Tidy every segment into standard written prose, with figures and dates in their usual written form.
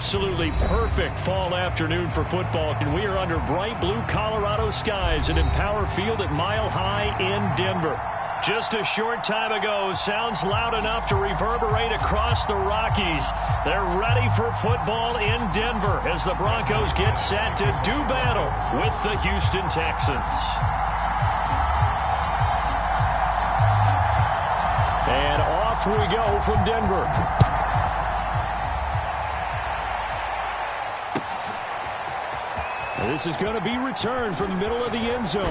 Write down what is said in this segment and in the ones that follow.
absolutely perfect fall afternoon for football, and we are under bright blue Colorado skies at Empower Field at Mile High in Denver. Just a short time ago, sounds loud enough to reverberate across the Rockies. They're ready for football in Denver as the Broncos get set to do battle with the Houston Texans. And off we go from Denver. This is going to be returned from the middle of the end zone.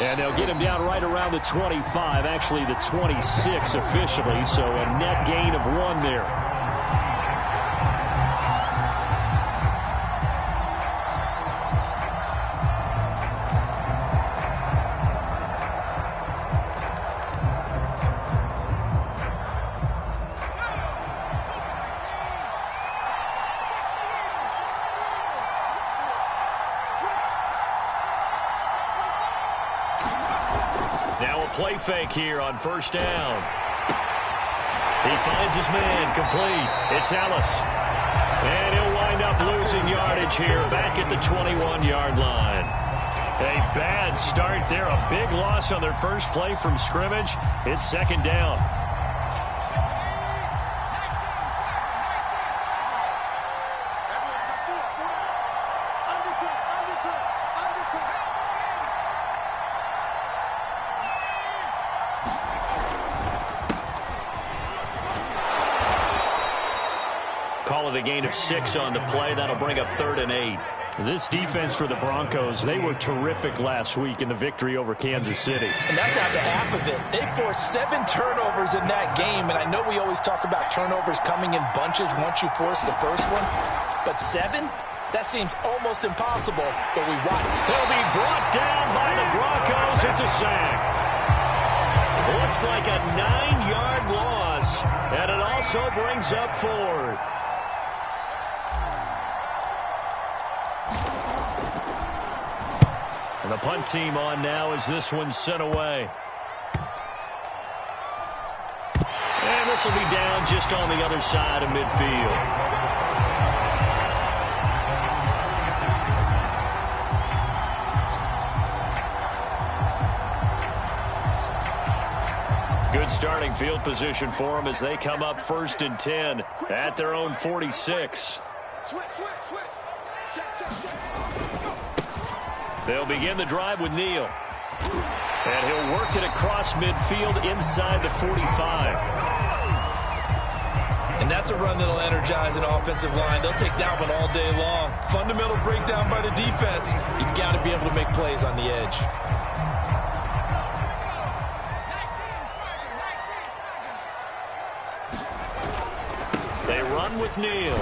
And they'll get him down right around the 25, actually the 26 officially, so a net gain of 1 there. Now a play fake here on first down. He finds his man complete. It's Ellis. And he'll wind up losing yardage here back at the 21-yard line. A bad start there. A big loss on their first play from scrimmage. It's second down. Call it a gain of 6 on the play. That'll bring up 3rd and 8. This defense for the Broncos, they were terrific last week in the victory over Kansas City. And that's not the half of it. They forced 7 turnovers in that game, and I know we always talk about turnovers coming in bunches once you force the first one, but 7? That seems almost impossible, but we watch. He'll be brought down by the Broncos. It's a sack. Looks like a 9-yard loss, and it also brings up 4th. And the punt team on now as this one's sent away. And this will be down just on the other side of midfield. Good starting field position for them as they come up 1st and 10 at their own 46. They'll begin the drive with Neal. And he'll work it across midfield inside the 45. And that's a run that'll energize an offensive line. They'll take that one all day long. Fundamental breakdown by the defense. You've got to be able to make plays on the edge. They run with Neal.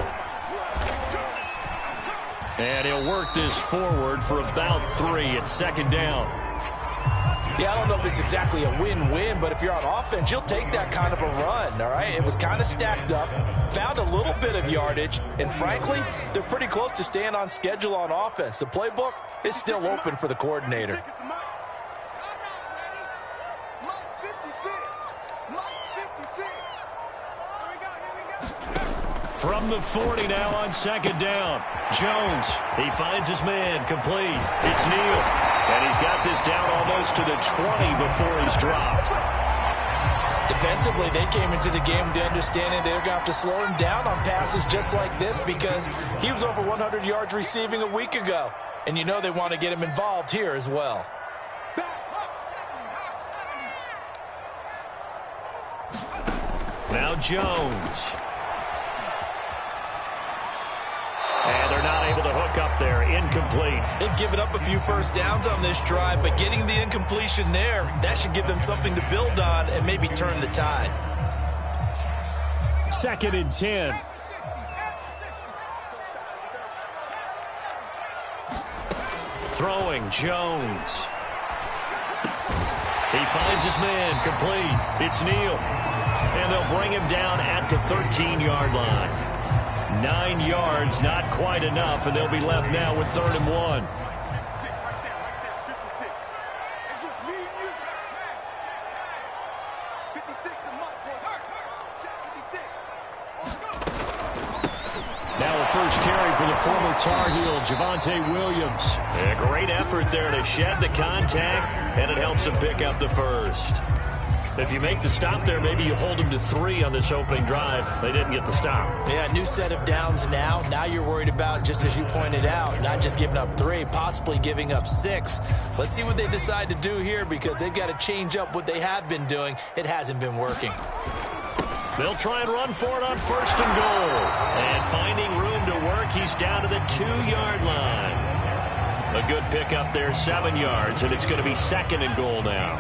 And he'll work this forward for about 3 at 2nd down. Yeah, I don't know if it's exactly a win-win, but if you're on offense, you'll take that kind of a run, all right? It was kind of stacked up, found a little bit of yardage, and frankly, they're pretty close to staying on schedule on offense. The playbook is still open for the coordinator. From the 40 now on 2nd down. Jones, he finds his man complete. It's Neal. And he's got this down almost to the 20 before he's dropped. Defensively, they came into the game with the understanding they're going to have to slow him down on passes just like this because he was over 100 yards receiving a week ago. And you know they want to get him involved here as well. Now Jones. And they're not able to hook up there. Incomplete. They've given up a few first downs on this drive, but getting the incompletion there, that should give them something to build on and maybe turn the tide. 2nd and 10. Throwing Jones. He finds his man complete. It's Neal. And they'll bring him down at the 13-yard line. 9 yards, not quite enough, and they'll be left now with 3rd and 1. Tar Heel, Javonte Williams. A great effort there to shed the contact, and it helps him pick up the first. If you make the stop there, maybe you hold them to 3 on this opening drive. They didn't get the stop. Yeah, new set of downs now. Now you're worried about, just as you pointed out, not just giving up 3, possibly giving up 6. Let's see what they decide to do here, because they've got to change up what they have been doing. It hasn't been working. They'll try and run for it on 1st and goal. And finding room to work, he's down to the 2-yard line. A good pickup there, 7 yards, and it's going to be 2nd and goal now.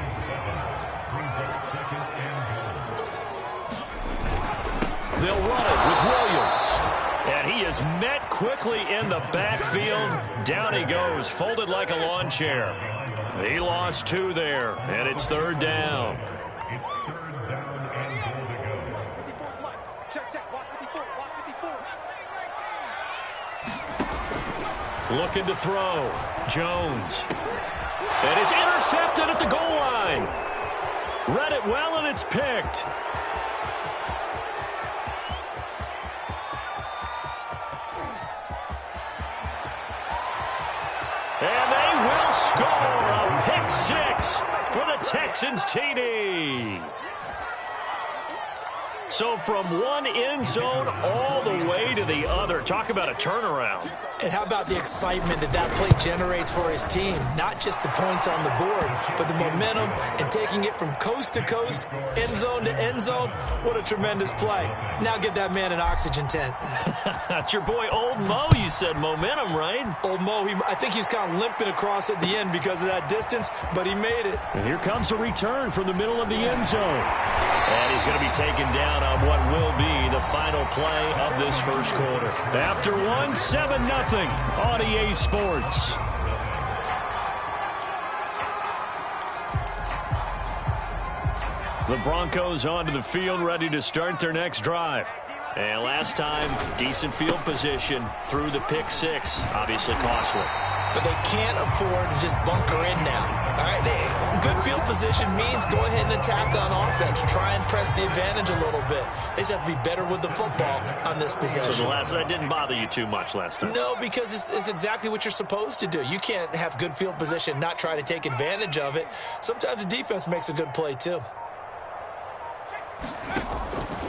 They'll run it with Williams. And he is met quickly in the backfield. Down he goes, folded like a lawn chair. He lost 2 there, and it's 3rd down. Looking to throw. Jones. And it's intercepted at the goal line. Read it well, and it's picked. And they will score a pick 6 for the Texans TD. So from one end zone all the way to the other. Talk about a turnaround. And how about the excitement that play generates for his team? Not just the points on the board, but the momentum and taking it from coast to coast, end zone to end zone. What a tremendous play. Now get that man an oxygen tent. That's your boy Old Mo. You said momentum, right? Old Mo, I think he's kind of limping across at the end because of that distance, but he made it. And here comes a return from the middle of the end zone. And he's going to be taken down on what will be the final play of this first quarter. After 7-0 on EA Sports. The Broncos onto the field, ready to start their next drive. And last time, decent field position through the pick 6. Obviously costly. But they can't afford to just bunker in now. All right, good field position means go ahead and attack on offense. Try and press the advantage a little bit. They just have to be better with the football on this possession. So that didn't bother you too much last time? No, because it's exactly what you're supposed to do. You can't have good field position, not try to take advantage of it. Sometimes the defense makes a good play, too.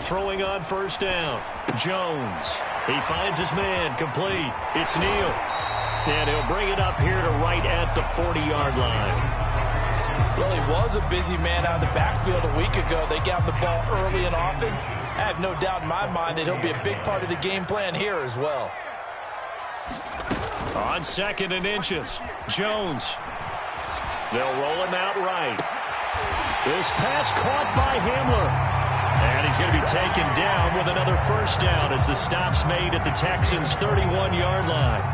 Throwing on 1st down. Jones. He finds his man. Complete. It's Neal. And he'll bring it up here to right at the 40-yard line. Well, he was a busy man out of the backfield a week ago. They got the ball early and often. I have no doubt in my mind that he'll be a big part of the game plan here as well. On 2nd and inches. Jones. They'll roll him out right. This pass caught by Hamler. And he's going to be taken down with another 1st down as the stop's made at the Texans' 31-yard line.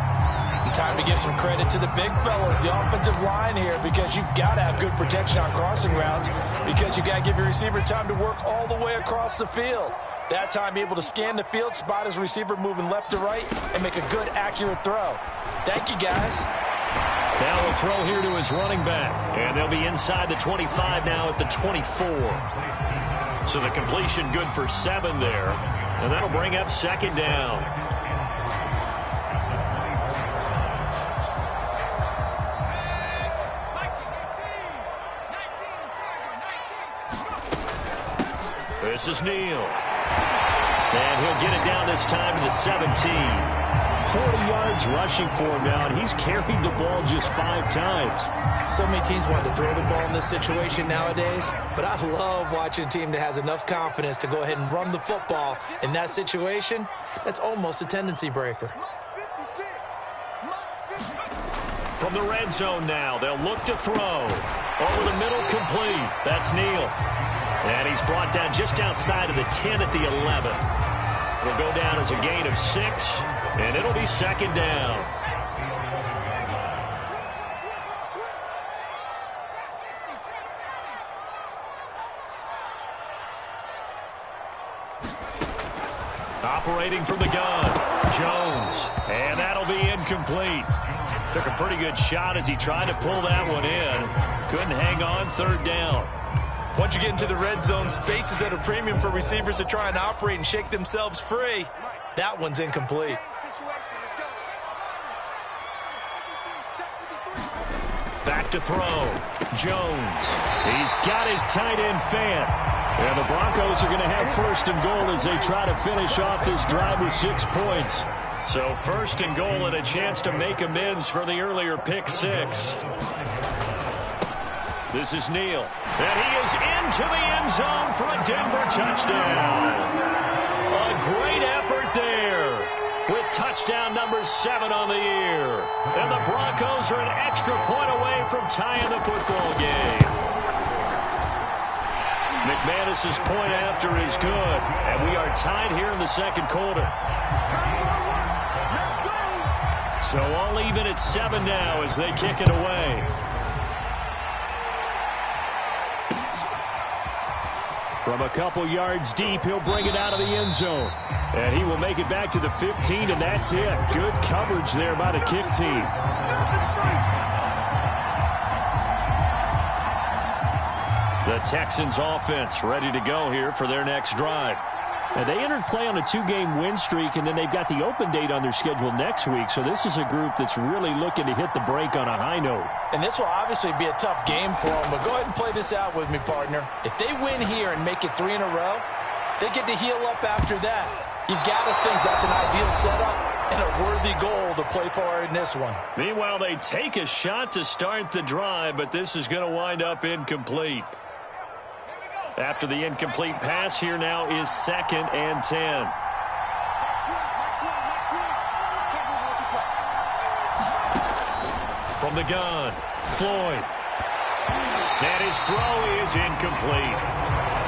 Time to give some credit to the big fellas, the offensive line here, because you've got to have good protection on crossing routes, because you've got to give your receiver time to work all the way across the field. That time able to scan the field, spot his receiver moving left to right, and make a good, accurate throw. Thank you, guys. Now a throw here to his running back, and they'll be inside the 25 now at the 24. So the completion good for 7 there, and that'll bring up 2nd down. This is Neal. And he'll get it down this time to the 17. 40 yards rushing for him now, and he's carried the ball just 5 times. So many teams want to throw the ball in this situation nowadays, but I love watching a team that has enough confidence to go ahead and run the football in that situation. That's almost a tendency breaker. From the red zone now, they'll look to throw. Over the middle, complete. That's Neal. And he's brought down just outside of the 10 at the 11. It'll go down as a gain of 6, and it'll be 2nd down. Operating from the gun, Jones. And that'll be incomplete. Took a pretty good shot as he tried to pull that one in. Couldn't hang on, 3rd down. Once you get into the red zone, space is at a premium for receivers to try and operate and shake themselves free. That one's incomplete. Back to throw. Jones. He's got his tight end fan. And the Broncos are going to have first and goal as they try to finish off this drive with 6 points. So first and goal and a chance to make amends for the earlier pick six. This is Neal. And he is into the end zone for a Denver touchdown. A great effort there with touchdown number 7 on the year. And the Broncos are an extra point away from tying the football game. McManus's point after is good. And we are tied here in the second quarter. So all even at 7 now as they kick it away. From a couple yards deep, he'll bring it out of the end zone. And he will make it back to the 15, and that's it. Good coverage there by the kick team. The Texans offense ready to go here for their next drive. And they entered play on a 2-game win streak, and then they've got the open date on their schedule next week. So this is a group that's really looking to hit the break on a high note. And this will obviously be a tough game for them, but go ahead and play this out with me, partner. If they win here and make it 3 in a row, they get to heal up after that. You've got to think that's an ideal setup and a worthy goal to play for in this one. Meanwhile, they take a shot to start the drive, but this is going to wind up incomplete. After the incomplete pass, here now is 2nd and 10. From the gun, Floyd. And his throw is incomplete.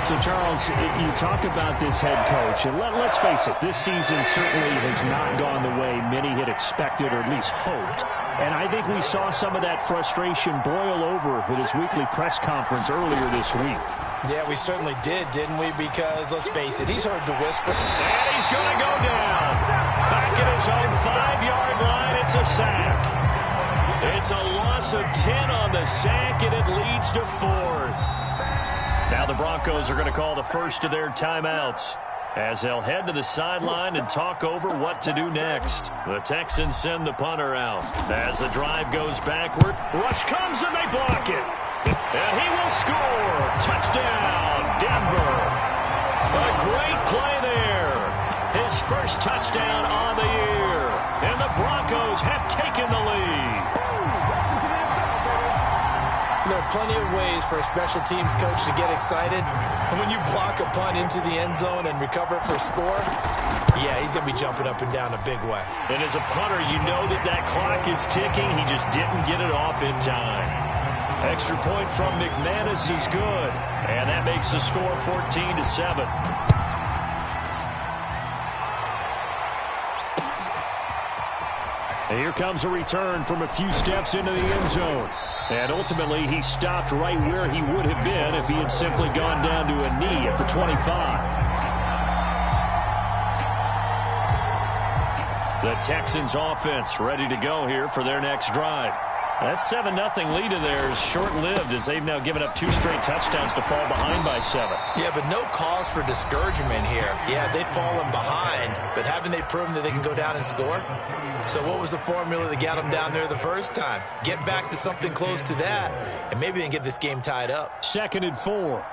So, Charles, you talk about this head coach, and let's face it, this season certainly has not gone the way many had expected or at least hoped. And I think we saw some of that frustration boil over with his weekly press conference earlier this week. Yeah, we certainly did, didn't we? Because, let's face it, he's heard the whisper. And he's going to go down. Back at his own 5-yard line, it's a sack. It's a loss of 10 on the sack, and it leads to 4th. Now the Broncos are going to call the first of their timeouts as they'll head to the sideline and talk over what to do next. The Texans send the punter out. As the drive goes backward, rush comes and they block it. And he will score. Touchdown, Denver. A great play there. His first touchdown on the year. And the Broncos have taken the lead. There are plenty of ways for a special teams coach to get excited. And when you block a punt into the end zone and recover for a score, yeah, he's going to be jumping up and down a big way. And as a punter, you know that clock is ticking. He just didn't get it off in time. Extra point from McManus is good. And that makes the score 14-7. And here comes a return from a few steps into the end zone. And ultimately, he stopped right where he would have been if he had simply gone down to a knee at the 25. The Texans offense ready to go here for their next drive. That 7-0 lead of theirs short-lived as they've now given up 2 straight touchdowns to fall behind by 7. Yeah, but no cause for discouragement here. Yeah, they've fallen behind, but haven't they proven that they can go down and score? So what was the formula that got them down there the first time? Get back to something close to that, and maybe they can get this game tied up. 2nd and 4.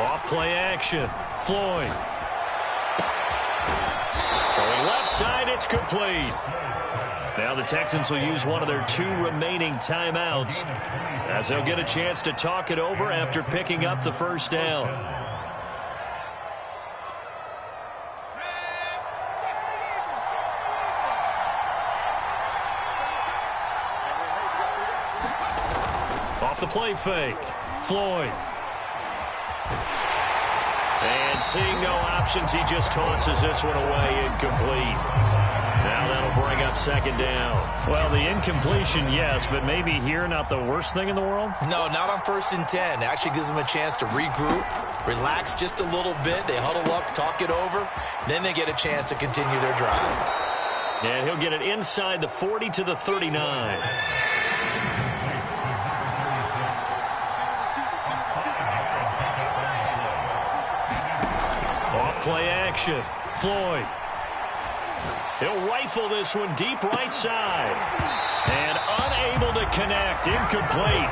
Off play action. Floyd. Throwing left side, it's complete. Now the Texans will use one of their 2 remaining timeouts as they'll get a chance to talk it over after picking up the first down. Off the play fake. Floyd. And seeing no options, he just tosses this one away, incomplete. Now that'll bring up 2nd down. Well, the incompletion, yes, but maybe here not the worst thing in the world? No, not on 1st and 10. It actually gives them a chance to regroup, relax just a little bit. They huddle up, talk it over, then they get a chance to continue their drive. And he'll get it inside the 40 to the 39. Play action. Floyd. He'll rifle this one deep right side. And unable to connect. Incomplete.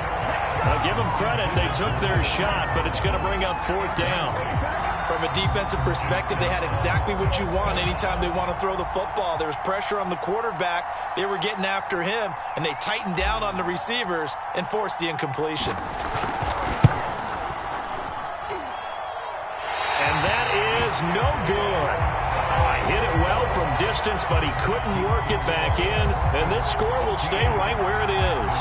I'll give them credit. They took their shot, but it's going to bring up 4th down. From a defensive perspective, they had exactly what you want anytime they want to throw the football. There was pressure on the quarterback. They were getting after him, and they tightened down on the receivers and forced the incompletion. And that is no good. Hit it well from distance, but he couldn't work it back in, and this score will stay right where it is.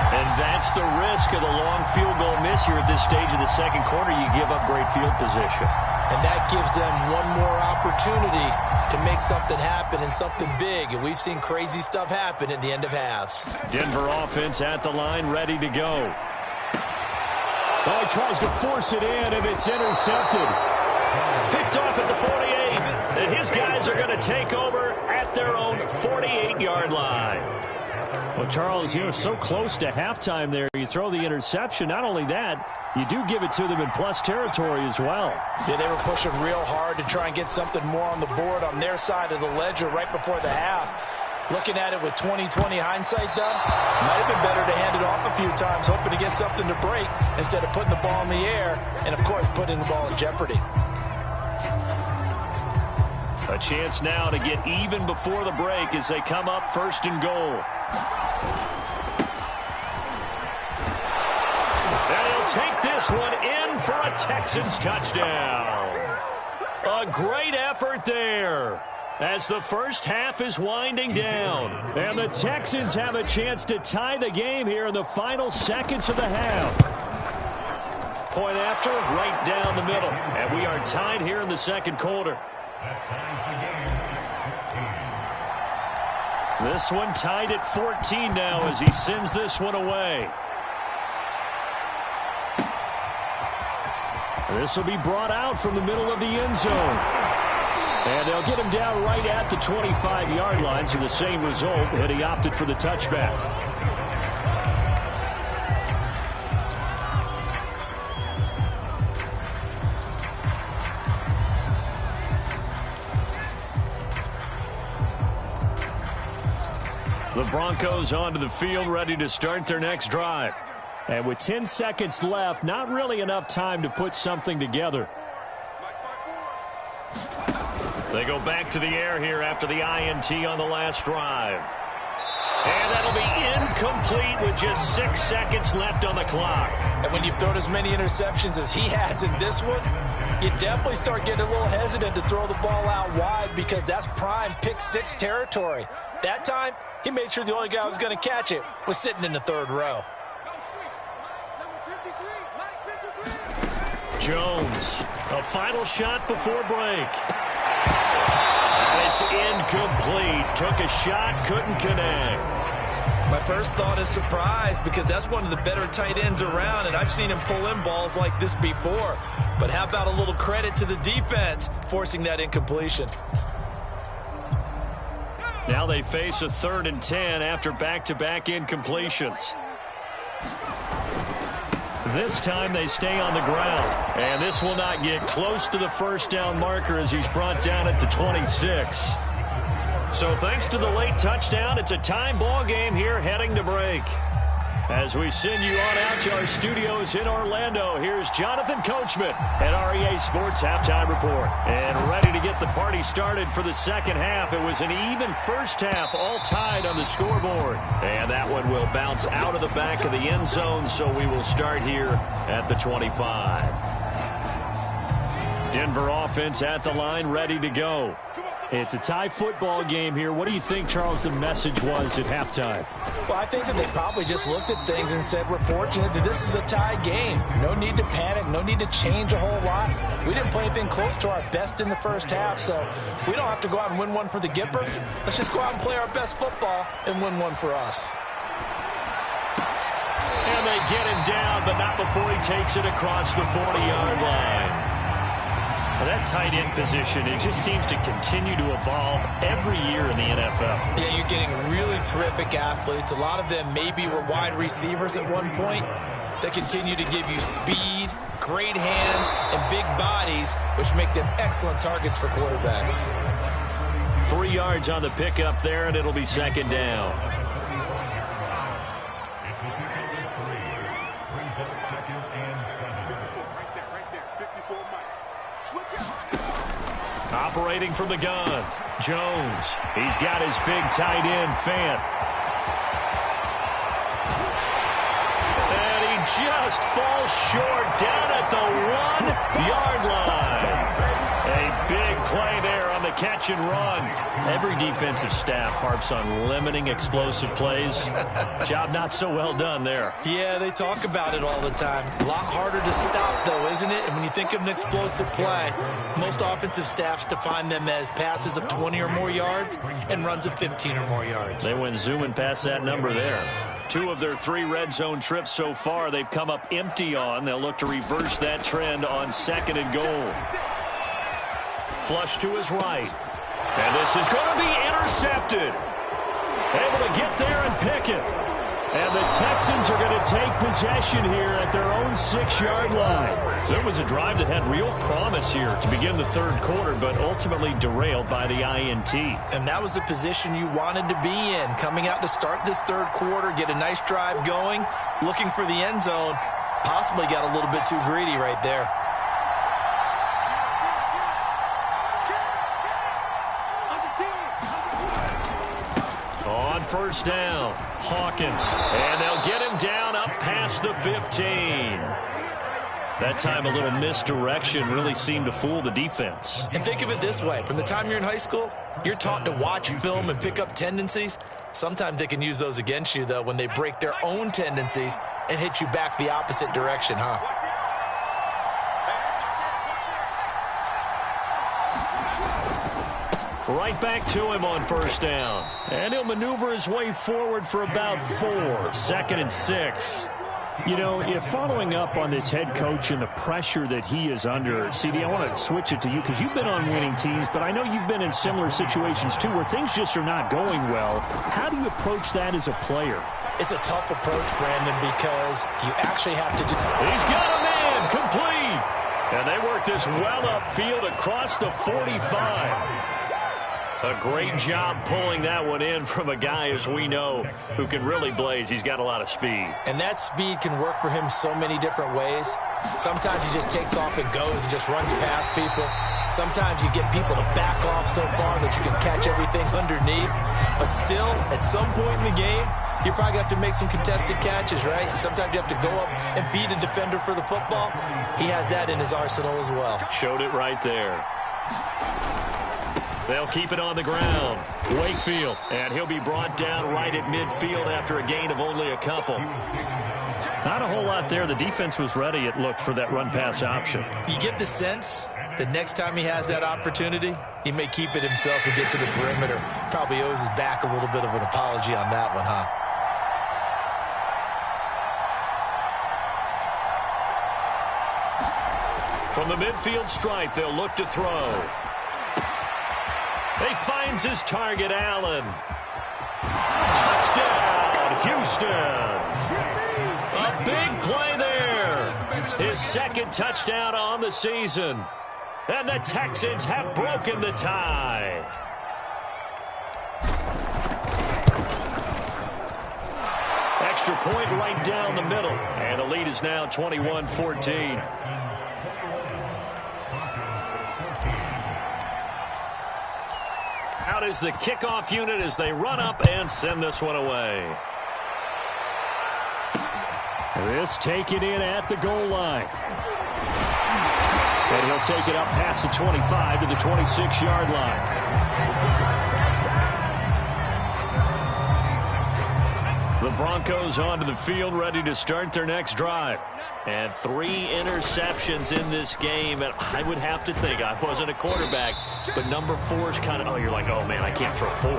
And that's the risk of the long field goal miss here at this stage of the second quarter. You give up great field position. And that gives them one more opportunity to make something happen and something big, and we've seen crazy stuff happen at the end of halves. Denver offense at the line, ready to go. He tries to force it in, and it's intercepted. Picked off at the 48. And his guys are going to take over at their own 48-yard line. Well, Charles, you're so close to halftime there. You throw the interception. Not only that, you do give it to them in plus territory as well. Yeah, they were pushing real hard to try and get something more on the board on their side of the ledger right before the half. Looking at it with 20/20 hindsight, though, might have been better to hand it off a few times, hoping to get something to break instead of putting the ball in the air and, of course, putting the ball in jeopardy. A chance now to get even before the break as they come up 1st and goal. And he'll take this one in for a Texans touchdown. A great effort there as the first half is winding down. And the Texans have a chance to tie the game here in the final seconds of the half. Point after, right down the middle. And we are tied here in the second quarter. This one tied at 14 now as he sends this one away. This will be brought out from the middle of the end zone. And they'll get him down right at the 25-yard line, so the same result, and he opted for the touchback. The Broncos onto the field, ready to start their next drive. And with 10 seconds left, not really enough time to put something together. They go back to the air here after the INT on the last drive. And that'll be incomplete with just 6 seconds left on the clock. And when you've thrown as many interceptions as he has in this one, you definitely start getting a little hesitant to throw the ball out wide because that's prime pick 6 territory. That time, he made sure the only guy who was going to catch it was sitting in the 3rd row. Jones, a final shot before break. And it's incomplete. Took a shot, couldn't connect. My first thought is surprise because that's one of the better tight ends around, and I've seen him pull in balls like this before. But how about a little credit to the defense forcing that incompletion? Now they face a 3rd and 10 after back-to-back incompletions. This time they stay on the ground. And this will not get close to the first down marker as he's brought down at the 26. So thanks to the late touchdown, it's a time ball game here heading to break. As we send you on out to our studios in Orlando, here's Jonathan Coachman at REA Sports Halftime Report. And ready to get the party started for the second half. It was an even first half, all tied on the scoreboard. And that one will bounce out of the back of the end zone, so we will start here at the 25. Denver offense at the line, ready to go. It's a tie football game here. What do you think, Charles, the message was at halftime? Well, I think that they probably just looked at things and said, we're fortunate that this is a tie game. No need to panic. No need to change a whole lot. We didn't play anything close to our best in the first half, so we don't have to go out and win one for the Gipper. Let's just go out and play our best football and win one for us. And they get him down, but not before he takes it across the 40-yard line. That tight end position, it just seems to continue to evolve every year in the NFL. Yeah, you're getting really terrific athletes. A lot of them maybe were wide receivers at one point. They continue to give you speed, great hands, and big bodies, which make them excellent targets for quarterbacks. 3 yards on the pickup there, and it'll be second down. Operating from the gun, Jones. He's got his big tight end, Fant. And he just falls short down at the 1-yard line. A big play there on the catch and run. Every defensive staff harps on limiting explosive plays. Job not so well done there. Yeah, they talk about it all the time. A lot harder to stop, though, isn't it? And when you think of an explosive play, most offensive staffs define them as passes of 20 or more yards and runs of 15 or more yards. They went zooming past that number there. 2 of their 3 red zone trips so far, they've come up empty on. They'll look to reverse that trend on 2nd and goal. Flush to his right. And this is going to be intercepted. Able to get there and pick it. And the Texans are going to take possession here at their own 6-yard line. So it was a drive that had real promise here to begin the 3rd quarter, but ultimately derailed by the INT. And that was the position you wanted to be in. Coming out to start this 3rd quarter, get a nice drive going, looking for the end zone. Possibly got a little bit too greedy right there. On 1st down, Hawkins. And they'll get him down up past the 15. That time a little misdirection really seemed to fool the defense. And think of it this way. From the time you're in high school, you're taught to watch film and pick up tendencies. Sometimes they can use those against you, though, when they break their own tendencies and hit you back the opposite direction, huh? Right back to him on 1st down. And he'll maneuver his way forward for about 4. 2nd and 6. You know, if following up on this head coach and the pressure that he is under, CD, I want to switch it to you because you've been on winning teams, but I know you've been in similar situations too where things just are not going well. How do you approach that as a player? It's a tough approach, Brandon, because you actually have to do... He's got a man complete. And they work this well upfield across the 45. A great job pulling that one in from a guy, as we know, who can really blaze. He's got a lot of speed. And that speed can work for him so many different ways. Sometimes he just takes off and goes and just runs past people. Sometimes you get people to back off so far that you can catch everything underneath. But still, at some point in the game, you probably have to make some contested catches, right? Sometimes you have to go up and beat a defender for the football. He has that in his arsenal as well. Showed it right there. They'll keep it on the ground. Wakefield, and he'll be brought down right at midfield after a gain of only a couple. Not a whole lot there. The defense was ready, it looked, for that run-pass option. You get the sense that next time he has that opportunity, he may keep it himself and get to the perimeter. Probably owes his back a little bit of an apology on that one, huh? From the midfield stripe, they'll look to throw. He finds his target, Allen. Touchdown, Houston. A big play there. His 2nd touchdown on the season. And the Texans have broken the tie. Extra point right down the middle. And the lead is now 21-14. Out is the kickoff unit as they run up and send this one away. This taken in at the goal line. And he'll take it up past the 25 to the 26-yard line. The Broncos onto the field, ready to start their next drive. And 3 interceptions in this game. And I would have to think, I wasn't a quarterback, but number 4 is kind of, oh, you're like, oh, man, I can't throw 4.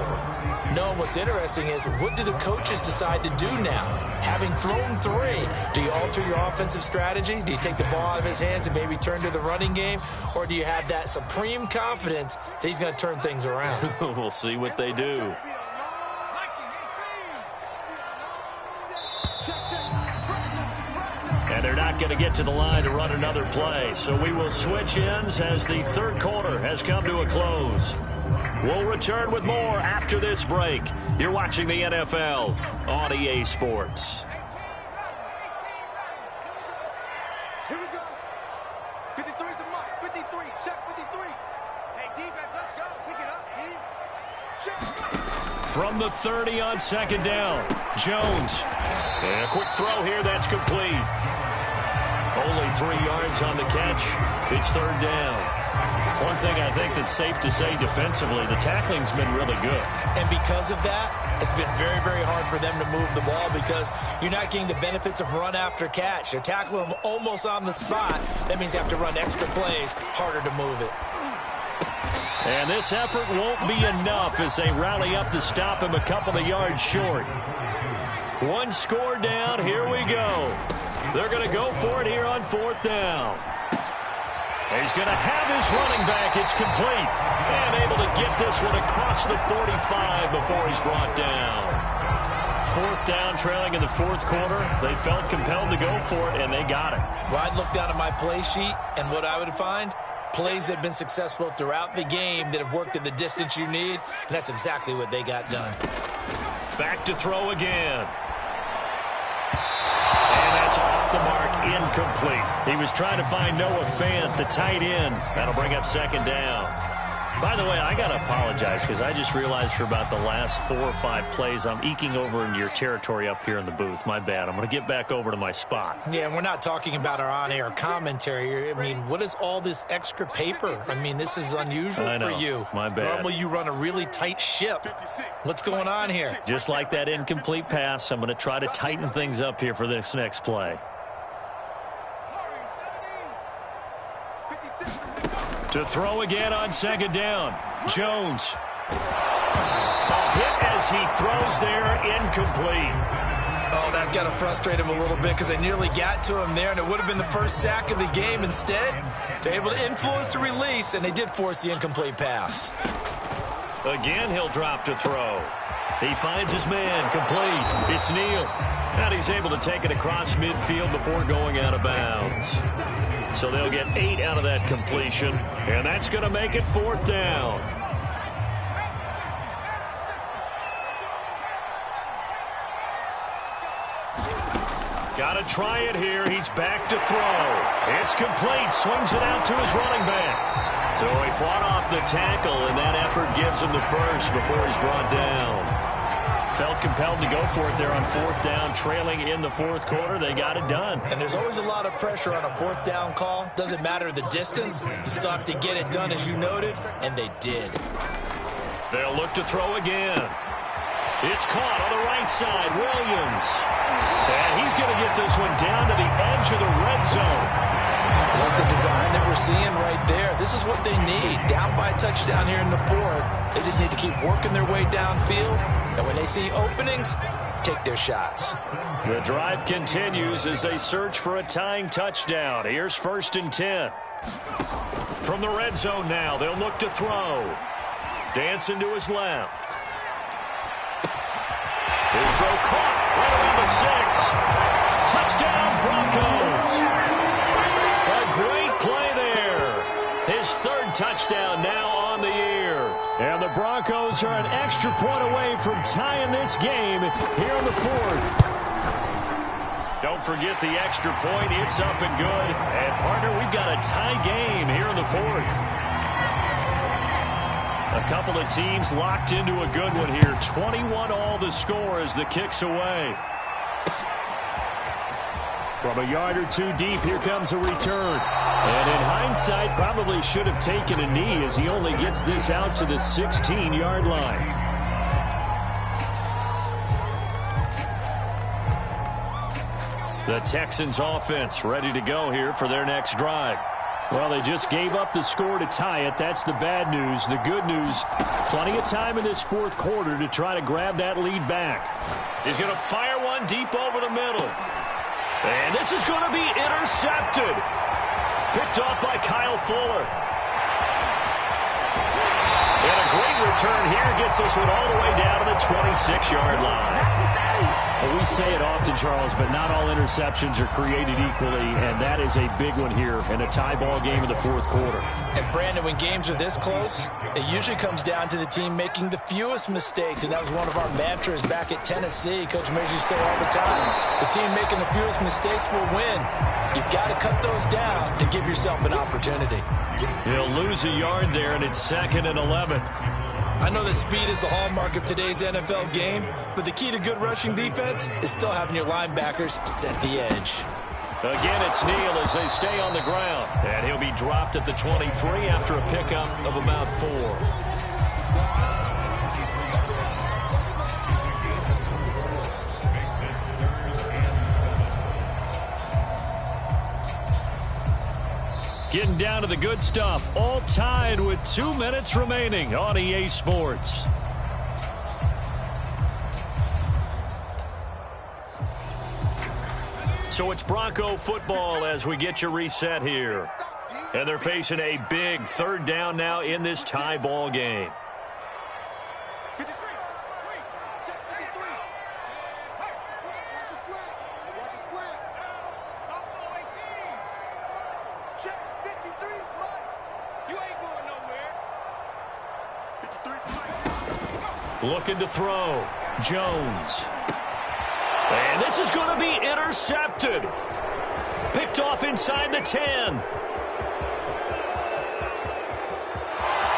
No, what's interesting is, what do the coaches decide to do now? Having thrown 3, do you alter your offensive strategy? Do you take the ball out of his hands and maybe turn to the running game? Or do you have that supreme confidence that he's going to turn things around? We'll see what they do. And they're not going to get to the line to run another play. So we will switch ends as the 3rd quarter has come to a close. We'll return with more after this break. You're watching the NFL on EA Sports. Here we go. 53 is the mark. 53. Check 53. Hey, defense, let's go. Pick it up, team. Check. From the 30 on second down, Jones. And a quick throw here. That's complete. Only 3 yards on the catch. It's third down. One thing I think that's safe to say defensively, the tackling's been really good. And because of that, it's been very, very hard for them to move the ball because you're not getting the benefits of run after catch. They're tackling them almost on the spot. That means you have to run extra plays, harder to move it. And this effort won't be enough as they rally up to stop him a couple of yards short. One score down. Here we go. They're going to go for it here on fourth down. He's going to have his running back. It's complete. And able to get this one across the 45 before he's brought down. Fourth down, trailing in the fourth quarter. They felt compelled to go for it, and they got it. Well, I'd look down at my play sheet, and what I would find, plays that have been successful throughout the game that have worked at the distance you need, and that's exactly what they got done. Back to throw again. Off the mark, incomplete. He was trying to find Noah Fant, the tight end. That'll bring up second down. By the way, I got to apologize because I just realized for about the last 4 or 5 plays, I'm eking over into your territory up here in the booth. My bad. I'm going to get back over to my spot. Yeah, we're not talking about our on-air commentary. I mean, what is all this extra paper? I mean, this is unusual for you. My bad. Normally you run a really tight ship. What's going on here? Just like that incomplete pass, I'm going to try to tighten things up here for this next play. To throw again on second down, Jones. A hit as he throws there, incomplete. Oh, that's got to frustrate him a little bit because they nearly got to him there, and it would have been the first sack of the game. Instead, they're able to influence the release, and they did force the incomplete pass. Again, he'll drop to throw. He finds his man, complete. It's Neal. And he's able to take it across midfield before going out of bounds. So they'll get 8 out of that completion, and that's going to make it fourth down. Got to try it here. He's back to throw. It's complete. Swings it out to his running back. So he fought off the tackle, and that effort gives him the first before he's brought down. Felt compelled to go for it there on fourth down, trailing in the fourth quarter. They got it done. And there's always a lot of pressure on a fourth down call. Doesn't matter the distance. You still have to get it done, as you noted, and they did. They'll look to throw again. It's caught on the right side. Williams. And he's going to get this one down to the edge of the red zone. What the design that we're seeing right there, this is what they need. Down by a touchdown here in the fourth. They just need to keep working their way downfield. And when they see openings, take their shots. The drive continues as they search for a tying touchdown. Here's 1st and 10. From the red zone now, they'll look to throw. Dancing to his left. His throw caught right around the 6. Touchdown, Broncos. A great play there. His 3rd touchdown now on the year. And the Broncos are an extra point away from tying this game here in the 4th. Don't forget the extra point. It's up and good. And, partner, we've got a tie game here in the 4th. A couple of teams locked into a good one here. 21-all the score as the kick's away. From a yard or 2 deep, here comes a return. And in hindsight, probably should have taken a knee as he only gets this out to the 16-yard line. The Texans offense ready to go here for their next drive. Well, they just gave up the score to tie it. That's the bad news. The good news, plenty of time in this 4th quarter to try to grab that lead back. He's going to fire one deep over the middle. And this is going to be intercepted. Picked off by Kyle Fuller. And a great return here gets this one all the way down to the 26-yard line. Well, we say it often, Charles, but not all interceptions are created equally, and that is a big one here in a tie ball game in the fourth quarter. And, Brandon, when games are this close, it usually comes down to the team making the fewest mistakes, and that was one of our mantras back at Tennessee. Coach Mears used to say all the time, the team making the fewest mistakes will win. You've got to cut those down to give yourself an opportunity. He'll lose a yard there, and it's 2nd and 11. I know that speed is the hallmark of today's NFL game, but the key to good rushing defense is still having your linebackers set the edge. Again, it's Neal as they stay on the ground. And he'll be dropped at the 23 after a pickup of about 4. Getting down to the good stuff. All tied with 2 minutes remaining on EA Sports. So it's Bronco football as we get you reset here. And they're facing a big 3rd down now in this tie ball game. 53. Check 53. Hey, watch your slant. Watch your slant. Check 53 is mine. You ain't going nowhere. 53 is mine. Looking to throw. Jones. And this is going to be intercepted. Picked off inside the 10.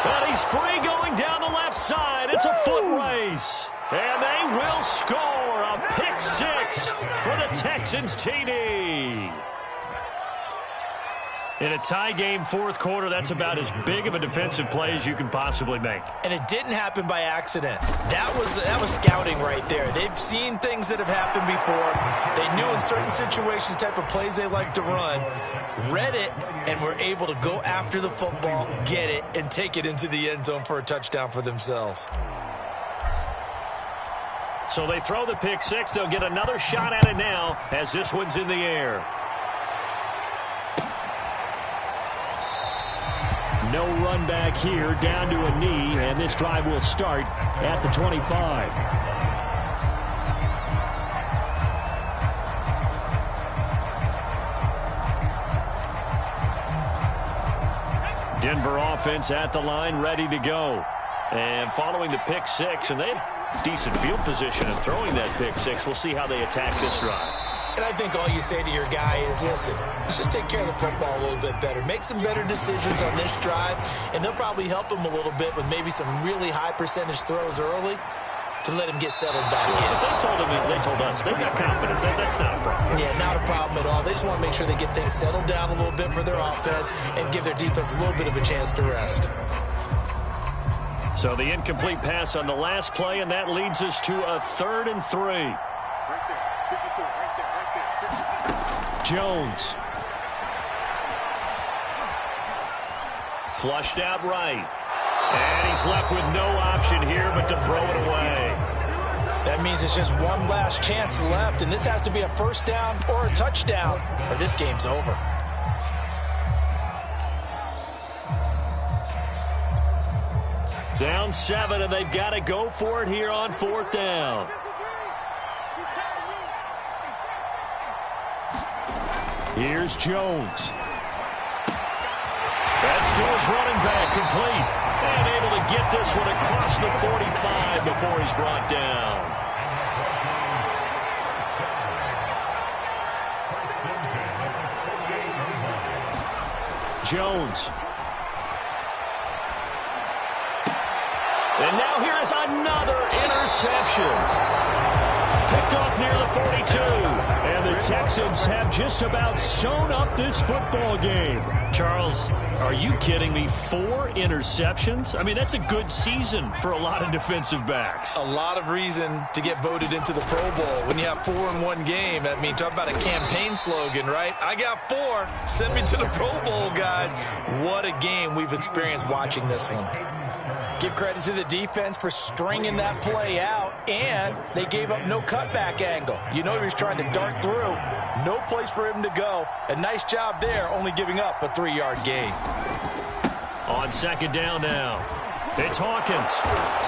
And he's free going down the left side. It's a foot race. And they will score a pick 6 for the Texans TD. In a tie game, fourth quarter, that's about as big of a defensive play as you can possibly make. And it didn't happen by accident. That was scouting right there. They've seen things that have happened before. They knew in certain situations the type of plays they like to run, read it, and were able to go after the football, get it, and take it into the end zone for a touchdown for themselves. So they throw the pick 6. They'll get another shot at it now as this one's in the air. No run back here, down to a knee, and this drive will start at the 25. Denver offense at the line, ready to go. And following the pick 6, and they have decent field position in throwing that pick 6. We'll see how they attack this drive. And I think all you say to your guy is, listen, let's just take care of the football a little bit better. Make some better decisions on this drive, and they'll probably help him a little bit with maybe some really high percentage throws early to let him get settled back in. But they told us they've got confidence. That's not a problem. Yeah, not a problem at all. They just want to make sure they get things settled down a little bit for their offense and give their defense a little bit of a chance to rest. So the incomplete pass on the last play, and that leads us to a 3rd and 3. Right there. 54. Right there. Right there. 54. Jones. Flushed out right. And he's left with no option here but to throw it away. That means it's just one last chance left, and this has to be a first down or a touchdown, or this game's over. Down 7, and they've got to go for it here on 4th down. Here's Jones. That's to his running back, complete. And able to get this one across the 45 before he's brought down. Jones. And now here is another interception. Picked off near the 42. And the Texans have just about sewn up this football game. Charles, are you kidding me? 4 interceptions? I mean, that's a good season for a lot of defensive backs. A lot of reason to get voted into the Pro Bowl. When you have 4 in one game, I mean, talk about a campaign slogan, right? I got 4. Send me to the Pro Bowl, guys. What a game we've experienced watching this one. Give credit to the defense for stringing that play out, and they gave up no cutback angle. You know he was trying to dart through. No place for him to go. A nice job there, only giving up a 3-yard gain. On 2nd down now. It's Hawkins.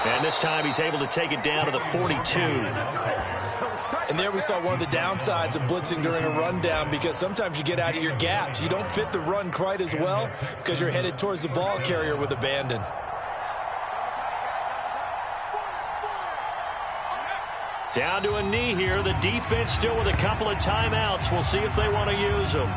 And this time he's able to take it down to the 42. And there we saw one of the downsides of blitzing during a rundown, because sometimes you get out of your gaps. You don't fit the run quite as well because you're headed towards the ball carrier with abandon. Down to a knee here. The defense still with a couple of timeouts. We'll see if they want to use them.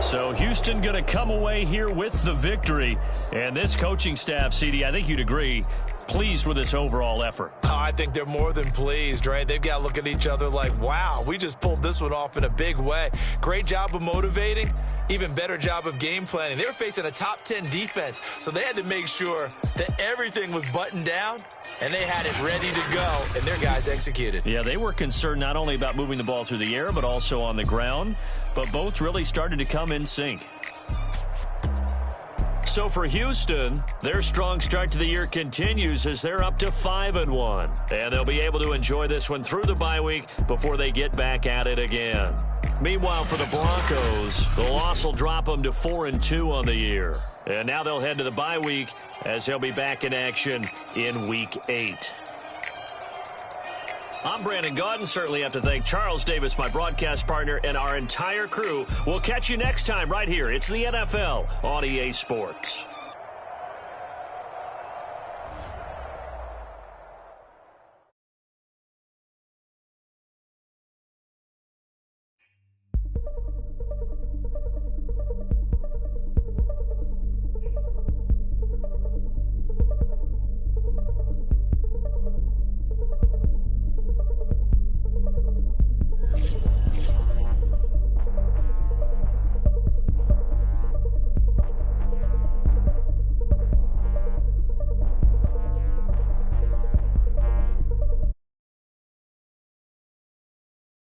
So Houston going to come away here with the victory. And this coaching staff, CD, I think you'd agree, pleased with this overall effort. Oh, I think they're more than pleased, right? They've got to look at each other like, wow, we just pulled this one off in a big way. Great job of motivating, even better job of game planning. They were facing a top 10 defense, so they had to make sure that everything was buttoned down, and they had it ready to go, and their guys executed. Yeah, they were concerned not only about moving the ball through the air, but also on the ground, but both really started to come in sync. So for Houston, their strong start to the year continues as they're up to 5-1. And they'll be able to enjoy this one through the bye week before they get back at it again. Meanwhile, for the Broncos, the loss will drop them to 4-2 on the year. And now they'll head to the bye week as they'll be back in action in Week 8. I'm Brandon Gaudin. Certainly have to thank Charles Davis, my broadcast partner, and our entire crew. We'll catch you next time right here. It's the NFL on EA Sports.